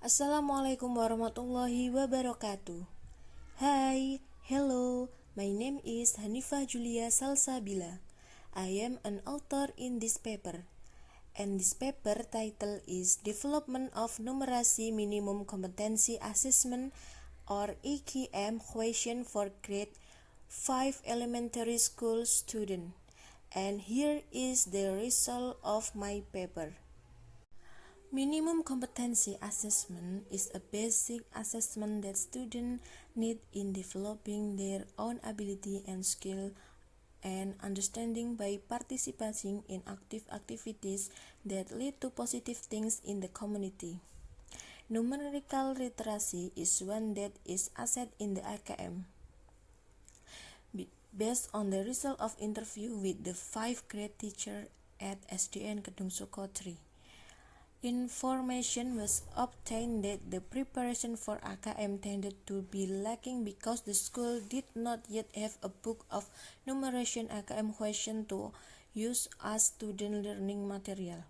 Assalamualaikum warahmatullahi wabarakatuh. Hi, hello, my name is Hanifah Julia Salsabila. I am an author in this paper, and this paper title is Development of Numeracy Minimum Competency Assessment or EKM question for grade 5 elementary school student. And here is the result of my paper. Minimum competency assessment is a basic assessment that students need in developing their own ability and skill and understanding by participating in active activities that lead to positive things in the community. Numerical literacy is one that is assessed in the AKM. Based on the result of interview with the 5th grade teacher at SDN Kedung Soko 3. Information was obtained that the preparation for AKM tended to be lacking because the school did not yet have a book of numeration AKM question to use as student learning material.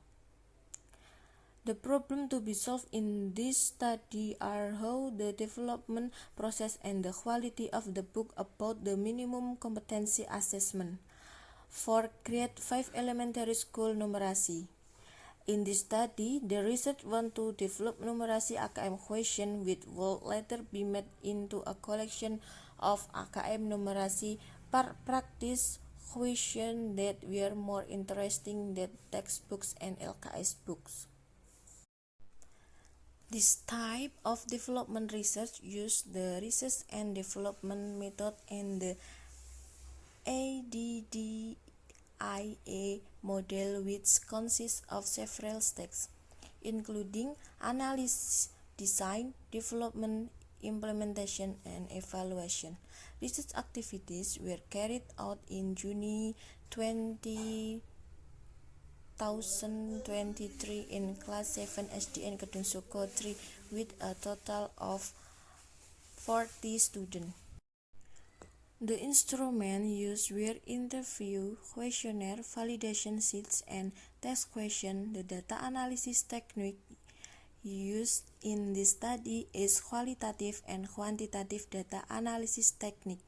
The problem to be solved in this study are how the development process and the quality of the book about the minimum competency assessment for grade 5 elementary school numeracy. In this study, the research want to develop numeracy AKM question which will later be made into a collection of AKM numeracy practice questions that were more interesting than textbooks and LKS books. This type of development research uses the research and development method and the ADDIA model, which consists of several steps, including analysis, design, development, implementation, and evaluation. Research activities were carried out in June 2023 in Class 7 SDN Kedung Soko 3 with a total of 40 students. The instruments used were interview, questionnaire, validation sheets, and test questions. The data analysis technique used in this study is qualitative and quantitative data analysis technique.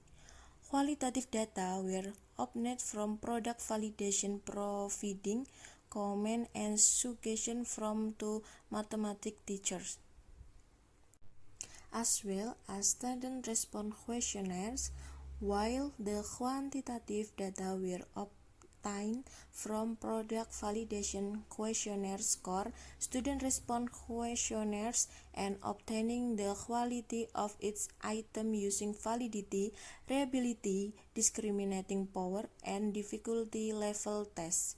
Qualitative data were obtained from product validation, providing comment and suggestion from two mathematics teachers, as well as student response questionnaires, while the quantitative data were obtained from product validation questionnaire score, student response questionnaires, and obtaining the quality of each item using validity, reliability, discriminating power, and difficulty level tests.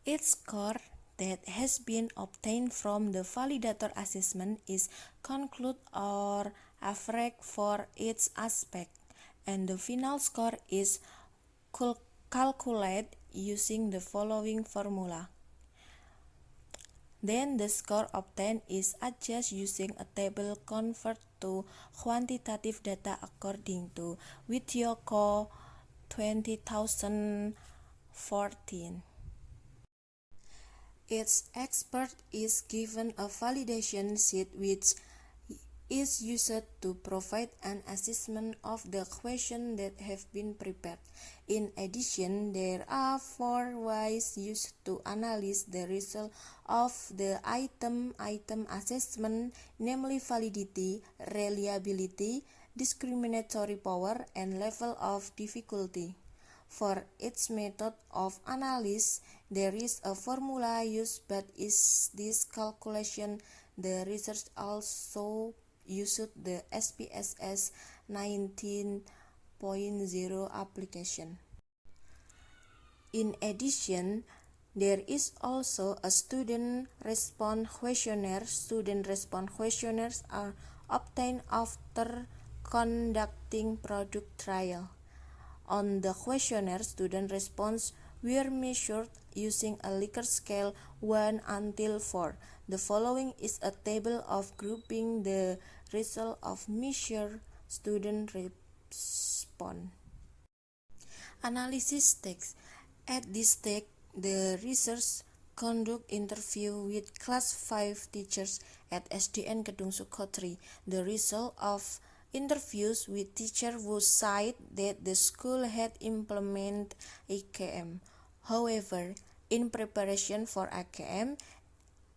Each score that has been obtained from the validator assessment is concluded or average for each aspect, and the final score is calculated using the following formula. Then the score obtained is adjusted using a table convert to quantitative data according to Widyoko 2014. Each expert is given a validation sheet which is used to provide an assessment of the questions that have been prepared. In addition, there are 4 ways used to analyze the result of the item assessment, namely validity, reliability, discriminatory power, and level of difficulty. For each method of analysis, there is a formula used, but in this calculation, the research also used the SPSS 19.0 application. In addition, there is also a student response questionnaire. Student response questionnaires are obtained after conducting product trial. On the questionnaire, student response were measured using a Likert scale 1 until 4. The following is a table of grouping the result of measured student response. Analysis stage. At this stage, the research conduct interview with class 5 teachers at SDN Kedung Suko 3. The result of interviews with teachers who said that the school had implemented AKM. However, in preparation for AKM,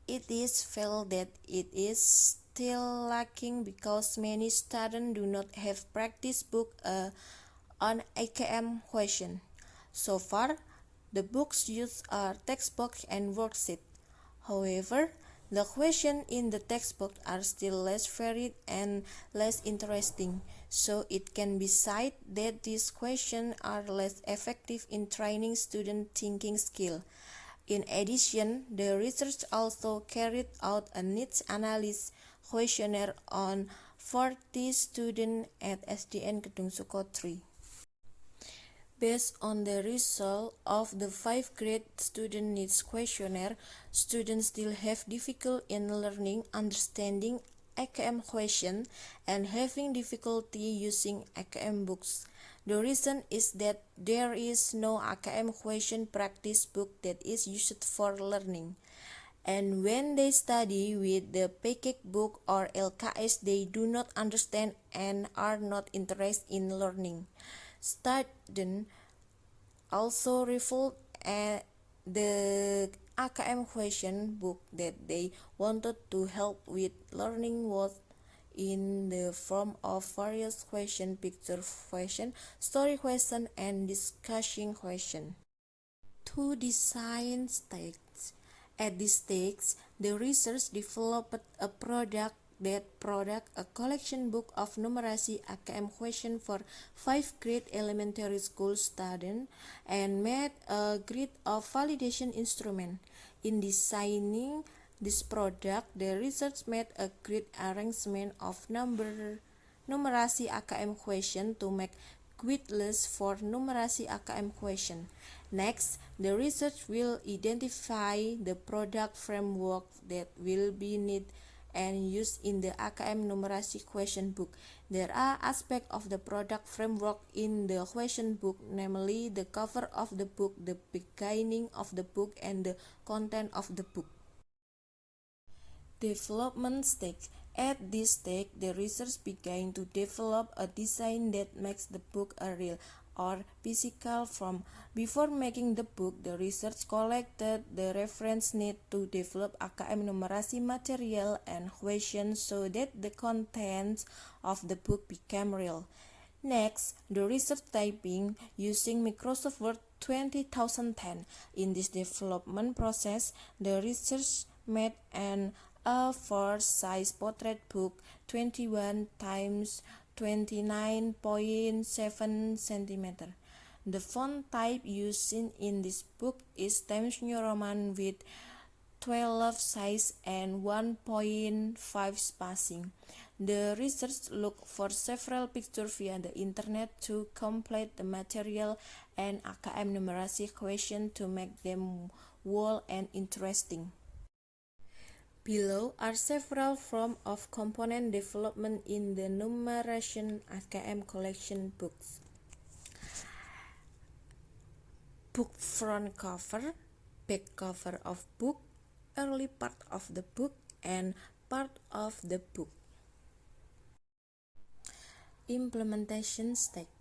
it is felt that it is still lacking because many students do not have practice book on AKM question. So far, the books used are textbooks and worksheet. However, the questions in the textbook are still less varied and less interesting, so it can be said that these questions are less effective in training student thinking skill. In addition, the research also carried out a needs analysis questionnaire on 40 students at SDN Kedung Suko 3. Based on the result of the 5th grade student needs questionnaire, students still have difficulty in learning, understanding AKM question, and having difficulty using AKM books. The reason is that there is no AKM question practice book that is used for learning. And when they study with the PKK book or LKS, they do not understand and are not interested in learning. Students also revealed the AKM question book that they wanted to help with learning was in the form of various question, picture question, story question, and discussion question. To design stakes. At this stage, the research developed a product a collection book of numeracy AKM question for 5th grade elementary school students and made a grid of validation instrument. In designing this product, the research made a grid arrangement of numeracy AKM question to make grid list for numeracy AKM question. Next, the research will identify the product framework that will be needed and used in the AKM numeracy question book. There are aspects of the product framework in the question book, namely the cover of the book, the beginning of the book, and the content of the book. Development stage. At this stage, the research began to develop a design that makes the book a real or physical form. Before making the book, the research collected the reference need to develop AKM numeracy material and questions so that the contents of the book became real. Next, the research typing using Microsoft Word 2010. In this development process, the research made an A4 size portrait book 21 times 29.7 cm. The font type used in this book is Times New Roman with 12 size and 1.5 spacing. The research looked for several pictures via the internet to complete the material and AKM numeracy question to make them whole and interesting. Below are several forms of component development in the numeration AKM collection books. Book front cover, back cover of book, early part of the book, and part of the book. Implementation stage.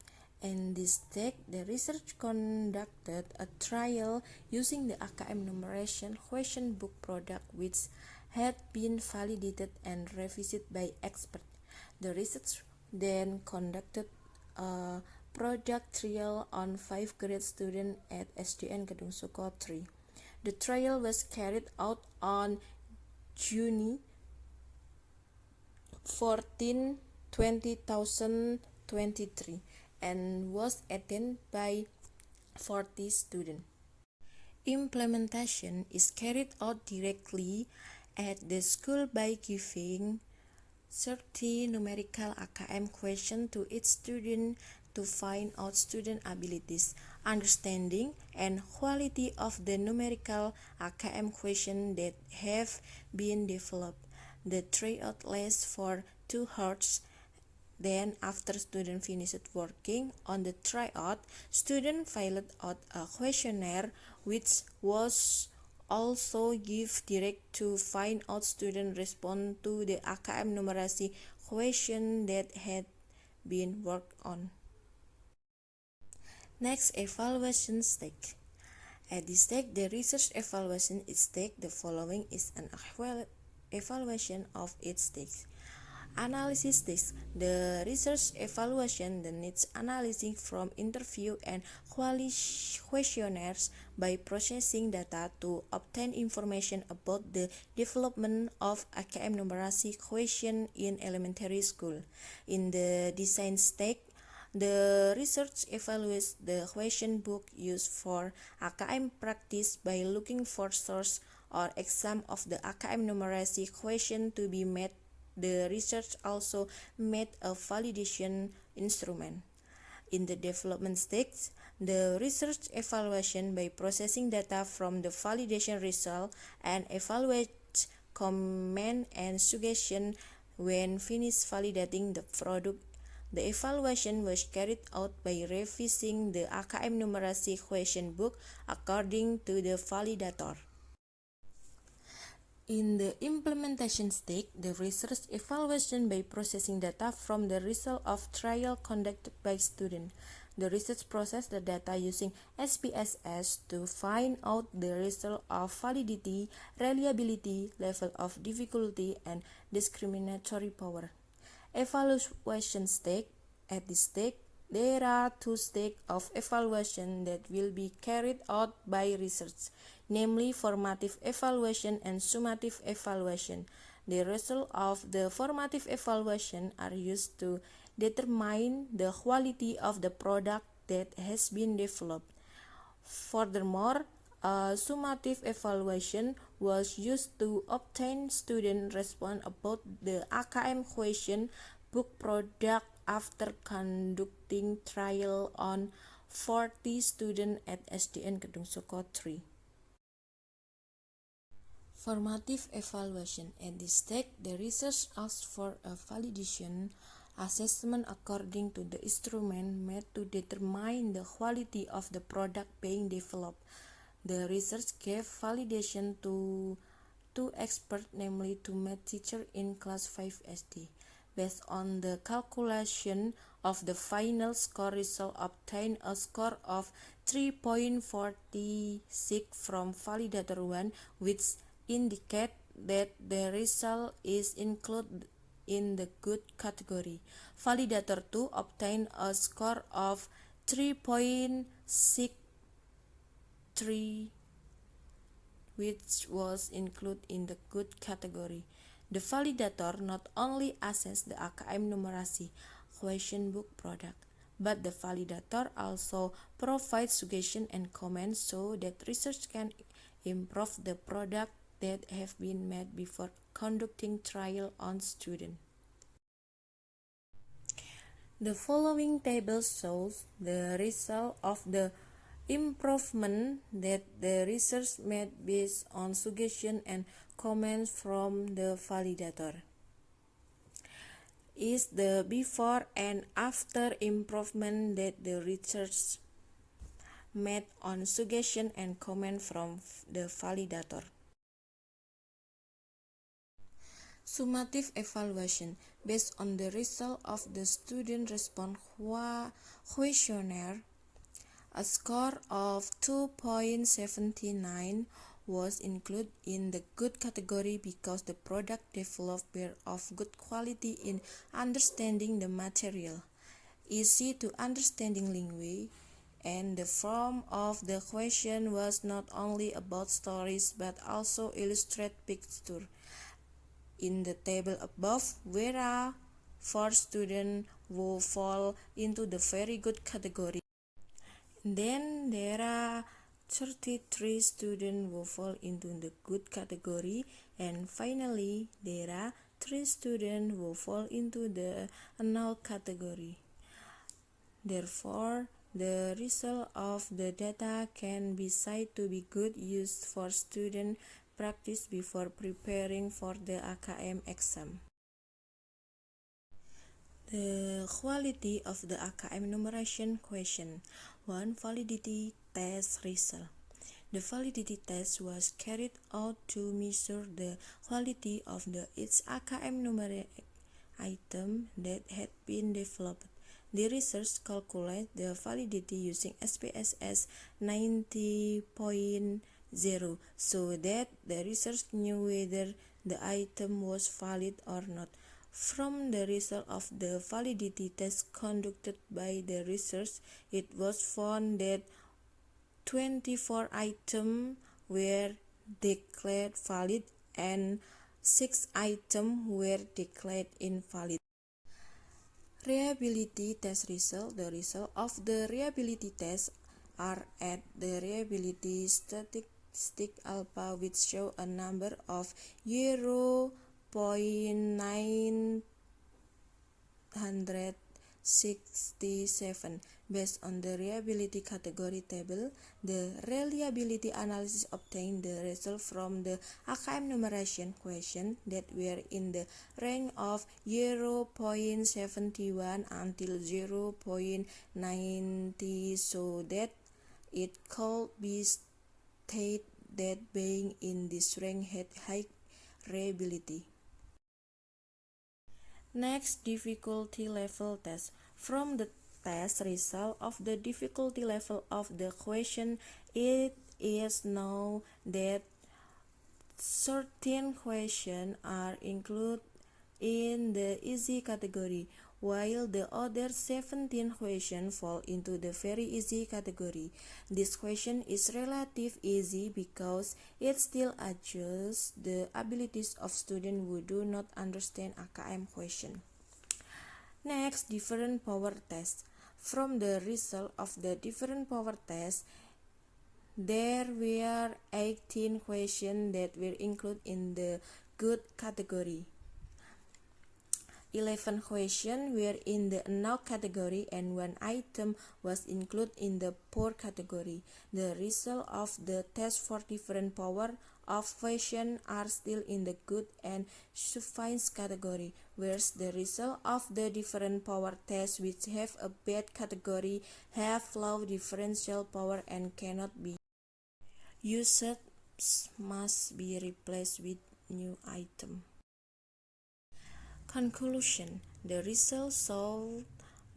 In this stage, the research conducted a trial using the AKM numeration question book product which had been validated and revised by experts. The research then conducted a product trial on 5th grade students at SDN Kedung Suko 3. The trial was carried out on June 14, 2023 and was attended by 40 students. Implementation is carried out directly at the school by giving 30 numerical AKM questions to each student to find out student abilities, understanding, and quality of the numerical AKM questions that have been developed. The tryout lasts for 2 hours. Then, after students finished working on the tryout, students filled out a questionnaire which was also give direct to find out student respond to the AKM numeracy question that had been worked on. Next, evaluation stage. At this stage, the research evaluation stage, the following is an evaluation of each stage. Analysis stage. The research evaluation that needs analyzing from interview and questionnaires by processing data to obtain information about the development of AKM numeracy question in elementary school. In the design stage, the research evaluates the question book used for AKM practice by looking for source or exam of the AKM numeracy question to be made. The research also made a validation instrument. In the development stage, the research evaluation by processing data from the validation result and evaluate comment and suggestion when finished validating the product. The evaluation was carried out by revising the AKM numeracy question book according to the validator. In the implementation stage, the research evaluation by processing data from the result of trial conducted by students. The research process the data using SPSS to find out the result of validity, reliability, level of difficulty, and discriminatory power. Evaluation stage. At this stage, there are two stages of evaluation that will be carried out by research, namely formative evaluation and summative evaluation. The results of the formative evaluation are used to determine the quality of the product that has been developed. Furthermore, a summative evaluation was used to obtain student response about the AKM question book product after conducting trial on 40 students at SDN Gedung Soko 3. Formative evaluation. At this stage, the research asks for a validation assessment according to the instrument made to determine the quality of the product being developed. The research gave validation to two experts, namely two math teachers in class 5 SD. Based on the calculation of the final score result, obtained a score of 3.46 from validator 1, which indicate that the result is included in the good category. Validator 2 obtained a score of 3.63, which was included in the good category. The validator not only assessed the AKM numeracy question book product, but the validator also provides suggestions and comments so that research can improve the product that have been made before conducting trial on students. The following table shows the result of the improvement that the research made based on suggestions and comments from the validator. Is the before and after improvement that the research made on suggestion and comment from the validator. Summative evaluation. Based on the result of the student response questionnaire, a score of 2.79 was included in the good category because the product developed were of good quality in understanding the material, easy to understanding language, and the form of the question was not only about stories but also illustrate pictures. In the table above, there are 4 students who fall into the very good category. Then there are 33 students who fall into the good category, and finally there are 3 students who fall into the null category. Therefore, the result of the data can be said to be good use for student practice before preparing for the AKM exam. The quality of the AKM numeration question. 1. Validity test result. The validity test was carried out to measure the quality of each AKM numeric item that had been developed. The research calculated the validity using SPSS 90.0 so that the research knew whether the item was valid or not. From the result of the validity test conducted by the research, it was found that 24 items were declared valid and 6 items were declared invalid. Reliability test result. The result of the reliability test are at the reliability statistic alpha, which show a number of 0.967. Based on the reliability category table, the reliability analysis obtained the result from the AKM numeration question that were in the range of 0.71 until 0.90, so that it could be stated that being in this range had high reliability. Next, difficulty level test. From the test result of the difficulty level of the question, it is known that certain questions are included in the easy category, while the other 17 questions fall into the very easy category. This question is relatively easy because it still adjusts the abilities of students who do not understand AKM question. Next, different power test. From the result of the different power test, there were 18 questions that were included in the good category. 11 questions were in the no category and 1 item was included in the poor category. The result of the test for different power of questions are still in the good and sufficient category, whereas the result of the different power tests which have a bad category have low differential power and cannot be used, must be replaced with new item. Conclusion. The results show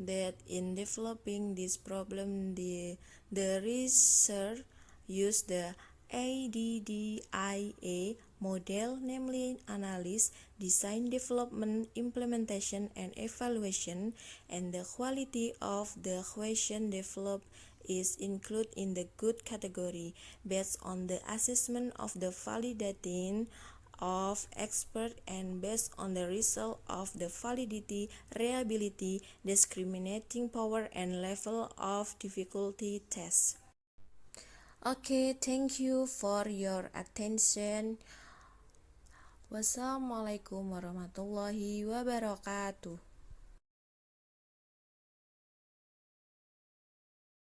that in developing this problem, the researcher used the ADDIE model, namely analysis, design, development, implementation, and evaluation, and the quality of the question developed is included in the good category based on the assessment of the validating of expert and based on the result of the validity, reliability, discriminating power, and level of difficulty test. Okay, thank you for your attention. Wassalamualaikum warahmatullahi wabarakatuh.